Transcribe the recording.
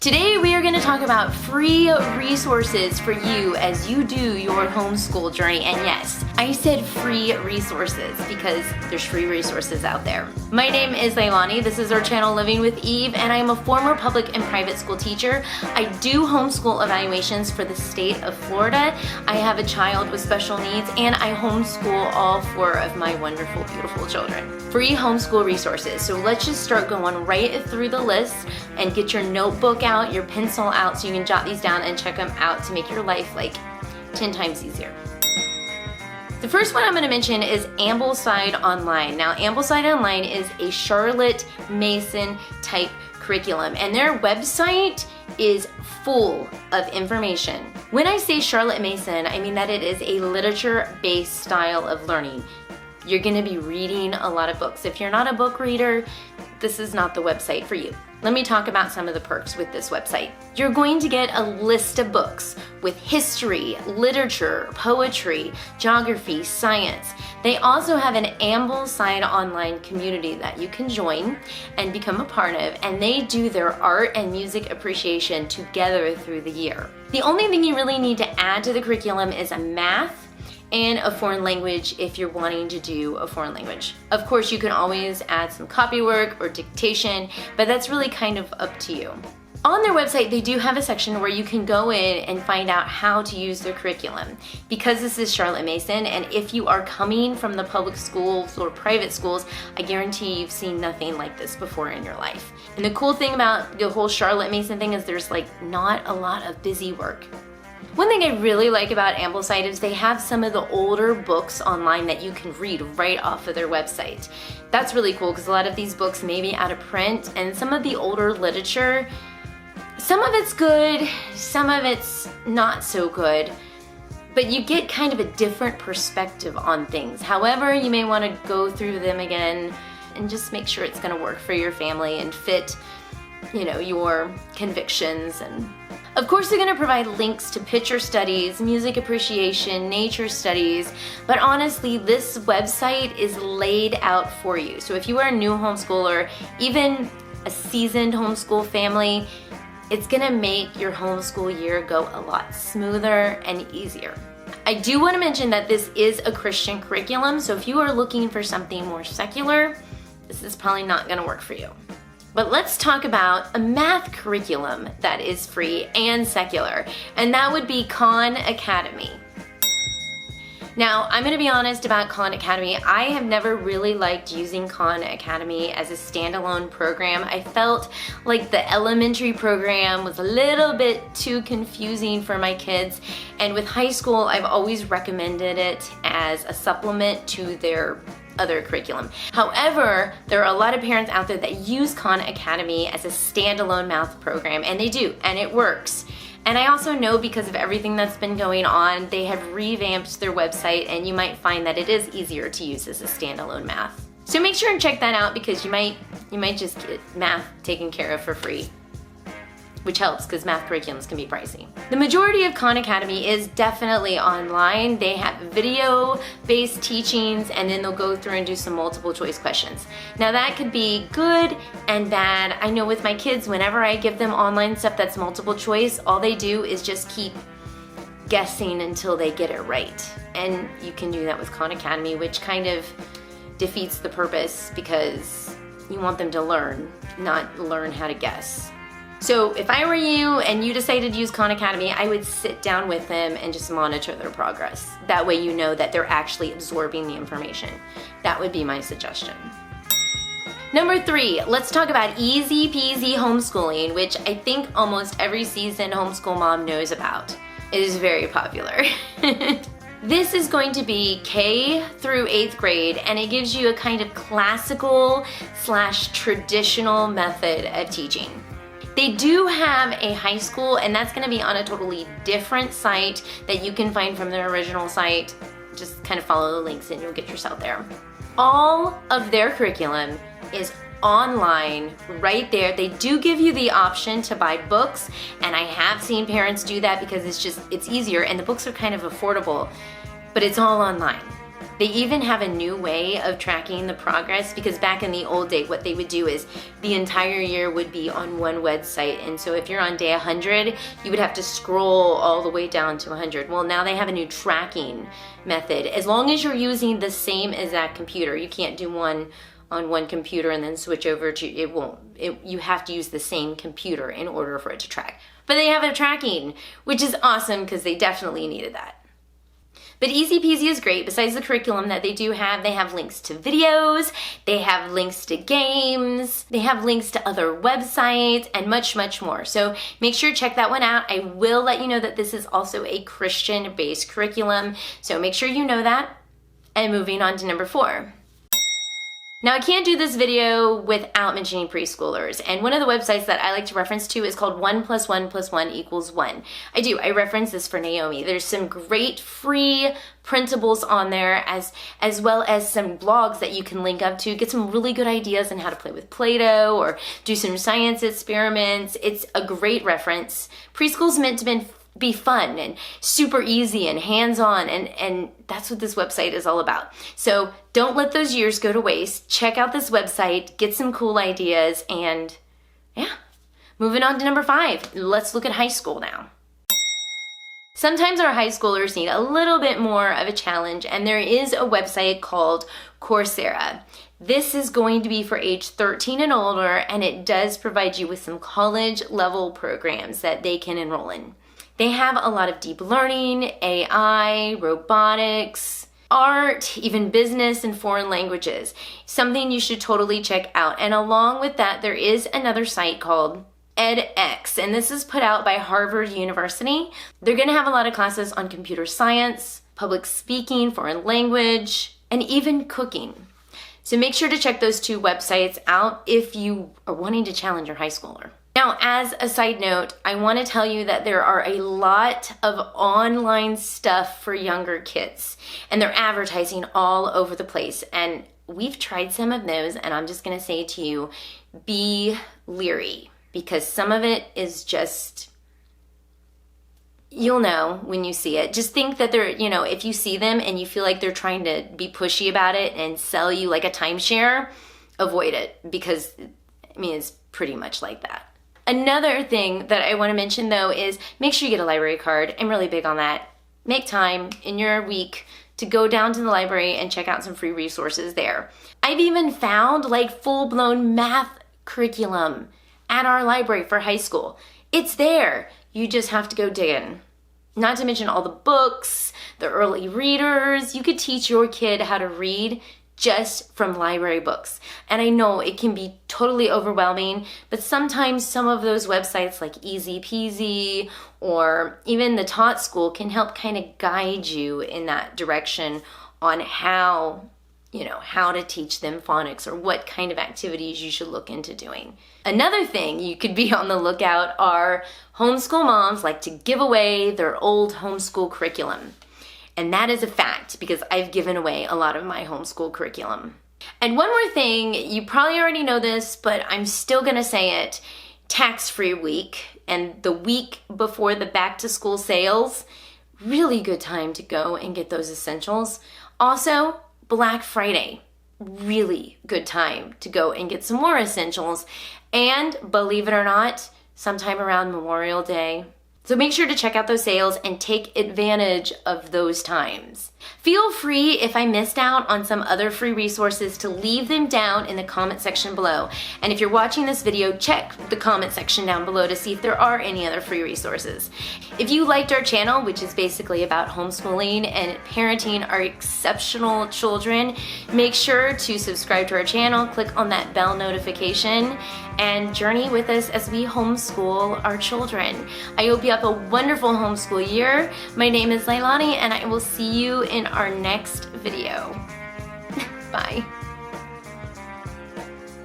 Today we are going to talk about free resources for you as you do your homeschool journey. And yes, I said free resources because there's free resources out there. My name is Leilani. This is our channel Living with Eve, and I am a former public and private school teacher. I do homeschool evaluations for the state of Florida. I have a child with special needs, and I homeschool all 4 of my wonderful, beautiful children. Free homeschool resources. So let's just start going right through the list and get your notebook out, your pencil out, so you can jot these down and check them out to make your life like 10 times easier. The first one I'm going to mention is amblesideonline. Now, amblesideonline is a Charlotte Mason type curriculum, and their website is full of information. When I say Charlotte Mason, I mean that it is a literature-based style of learning. You're going to be reading a lot of books. If you're not a book reader, this is not the website for you. Let me talk about some of the perks with this website. You're going to get a list of books with history, literature, poetry, geography, science. They also have an amblesideonline community that you can join and become a part of, and they do their art and music appreciation together through the year. The only thing you really need to add to the curriculum is a math and a foreign language if you're wanting to do a foreign language. Of course, you can always add some copywork or dictation, but that's really kind of up to you. On their website, they do have a section where you can go in and find out how to use their curriculum. Because this is Charlotte Mason, and if you are coming from the public schools or private schools, I guarantee you've seen nothing like this before in your life. And the cool thing about the whole Charlotte Mason thing is there's like not a lot of busy work. One thing I really like about Ambleside is they have some of the older books online that you can read right off of their website. That's really cool because a lot of these books may be out of print, and some of the older literature, some of it's good, some of it's not so good, but you get kind of a different perspective on things. However, you may want to go through them again and just make sure it's going to work for your family and fit, your convictions. And of course, they're going to provide links to picture studies, music appreciation, nature studies, but honestly, this website is laid out for you. So if you are a new homeschooler, even a seasoned homeschool family, it's going to make your homeschool year go a lot smoother and easier. I do want to mention that this is a Christian curriculum, so if you are looking for something more secular, this is probably not going to work for you. But let's talk about a math curriculum that is free and secular, and that would be Khan Academy. Now, I'm gonna be honest about Khan Academy. I have never really liked using Khan Academy as a standalone program. I felt like the elementary program was a little bit too confusing for my kids, and with high school, I've always recommended it as a supplement to their other curriculum. However, there are a lot of parents out there that use Khan Academy as a standalone math program, and they do, and it works. And I also know because of everything that's been going on, they have revamped their website, and you might find that it is easier to use as a standalone math. So make sure and check that out because you might just get math taken care of for free, which helps because math curriculums can be pricey. The majority of Khan Academy is definitely online. They have video-based teachings, and then they'll go through and do some multiple choice questions. Now that could be good and bad. I know with my kids, whenever I give them online stuff that's multiple choice, all they do is just keep guessing until they get it right. And you can do that with Khan Academy, which kind of defeats the purpose because you want them to learn, not learn how to guess. So if I were you and you decided to use Khan Academy, I would sit down with them and just monitor their progress. That way you know that they're actually absorbing the information. That would be my suggestion. Number 3, let's talk about easy peasy homeschooling, which I think almost every seasoned homeschool mom knows about. It is very popular. This is going to be K through 8th grade, and it gives you a kind of classical / traditional method of teaching. They do have a high school, and that's gonna be on a totally different site that you can find from their original site. Just kind of follow the links and you'll get yourself there. All of their curriculum is online right there. They do give you the option to buy books, and I have seen parents do that because it's easier, and the books are kind of affordable, but it's all online. They even have a new way of tracking the progress, because back in the old day, what they would do is the entire year would be on one website. And so if you're on day 100, you would have to scroll all the way down to 100. Well, now they have a new tracking method. As long as you're using the same exact computer, you can't do one on one computer and then switch over to, you have to use the same computer in order for it to track. But they have a tracking, which is awesome because they definitely needed that. But Easy Peasy is great. Besides the curriculum that they do have, they have links to videos, they have links to games, they have links to other websites, and much, much more. So make sure to check that one out. I will let you know that this is also a Christian-based curriculum, so make sure you know that. And moving on to number 4. Now, I can't do this video without mentioning preschoolers, and one of the websites that I like to reference to is called 1 + 1 + 1 = 1. I reference this for Naomi. There's some great free printables on there, as well as some blogs that you can link up to, get some really good ideas on how to play with Play-Doh or do some science experiments. It's a great reference. Preschool's meant to be fun and super easy and hands-on, and that's what this website is all about. So don't let those years go to waste. Check out this website, get some cool ideas, and yeah. Moving on to number 5, let's look at high school now. Sometimes our high schoolers need a little bit more of a challenge, and there is a website called Coursera. This is going to be for age 13 and older, and it does provide you with some college level programs that they can enroll in. They have a lot of deep learning, AI, robotics, art, even business and foreign languages. Something you should totally check out. And along with that, there is another site called edX, and this is put out by Harvard University. They're gonna have a lot of classes on computer science, public speaking, foreign language, and even cooking. So make sure to check those 2 websites out if you are wanting to challenge your high schooler. Now, as a side note, I want to tell you that there are a lot of online stuff for younger kids, and they're advertising all over the place. And we've tried some of those, and I'm just going to say to you, be leery, because some of it is just, you'll know when you see it. Just think that they're, if you see them and you feel like they're trying to be pushy about it and sell you like a timeshare, avoid it, because, it's pretty much like that. Another thing that I want to mention though is make sure you get a library card. I'm really big on that. Make time in your week to go down to the library and check out some free resources there. I've even found like full-blown math curriculum at our library for high school. It's there. You just have to go dig in. Not to mention all the books, the early readers. You could teach your kid how to read just from library books. And I know it can be totally overwhelming, but sometimes some of those websites like Easy Peasy or even the Taught School can help kind of guide you in that direction on how to teach them phonics or what kind of activities you should look into doing. Another thing you could be on the lookout are homeschool moms like to give away their old homeschool curriculum. And that is a fact because I've given away a lot of my homeschool curriculum. And one more thing, you probably already know this, but I'm still gonna say it, tax-free week and the week before the back to school sales, really good time to go and get those essentials. Also, Black Friday, really good time to go and get some more essentials. And believe it or not, sometime around Memorial Day. So make sure to check out those sales and take advantage of those times. Feel free, if I missed out on some other free resources, to leave them down in the comment section below. And if you're watching this video, check the comment section down below to see if there are any other free resources. If you liked our channel, which is basically about homeschooling and parenting our exceptional children, make sure to subscribe to our channel, click on that bell notification, and journey with us as we homeschool our children. I hope you have a wonderful homeschool year. My name is Leilani, and I will see you in our next video. Bye.